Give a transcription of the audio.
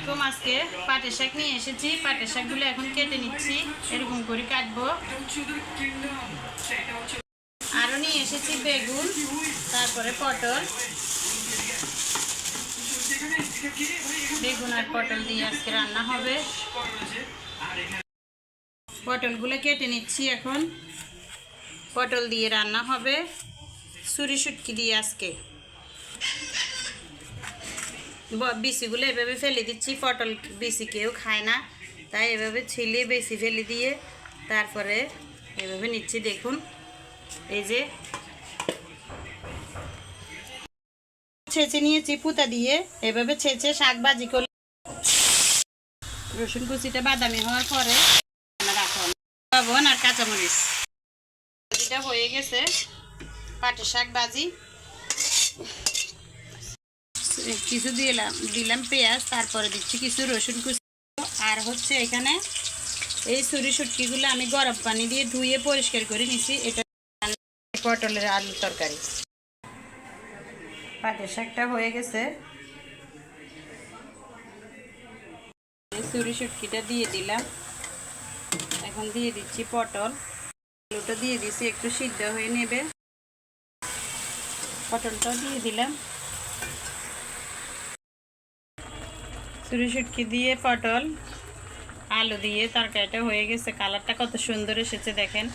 আলাইকুম। আজকে পাটের শাক নিয়ে এসেছি। পাটের শাকগুলো এখন কেটে নিচ্ছি, এরকম করে কাটবো। আরও নিয়ে এসেছি বেগুন, তারপরে পটল। বেগুন আর পটল দিয়ে আজকে রান্না হবে। পটলগুলো কেটে নিচ্ছি এখন। পটল দিয়ে রান্না হবে ছুরি শুটকি দিয়ে আজকে। বিচিগুলো এভাবে ফেলে দিচ্ছি। পটল বিচি কেউ খায় না, তাই এভাবে ছিলে বেশি ফেলে দিয়ে তারপরে এভাবে নিচ্ছি। দেখুন, এই যে ছেঁচে নিয়েছি পুঁতা দিয়ে। এভাবে ছেঁচে শাক ভাজি করলে রসুন কুচিটা বাদামি হওয়ার পরে রাখুন লবণ আর কাঁচামরিচ। এটা হয়ে গেছে পাটের শাক ভাজি। কিছু দিলাম পেঁয়াজ, তারপরে দিচ্ছি কিছু রসুন কুচি। আর হচ্ছে এখানে এই ছুরি শুটকিগুলো আমি গরম পানি দিয়ে ধুয়ে পরিষ্কার করে নিছি। এটা পটলের আলুর তরকারি। পাটের শাকটা হয়ে গেছে। এই ছুরি শুটকিটা দিয়ে দিলাম। এখন দিয়ে দিচ্ছি পটল। আলুটা দিয়ে দিচ্ছি, একটু সিদ্ধ হয়ে নেবে। পটলটা দিয়ে দিলাম। ছুরি শুটকি দিয়ে পটল আলু দিয়ে তরকারিটা হয়ে গেছে। কালারটা কত সুন্দর এসেছে দেখেন।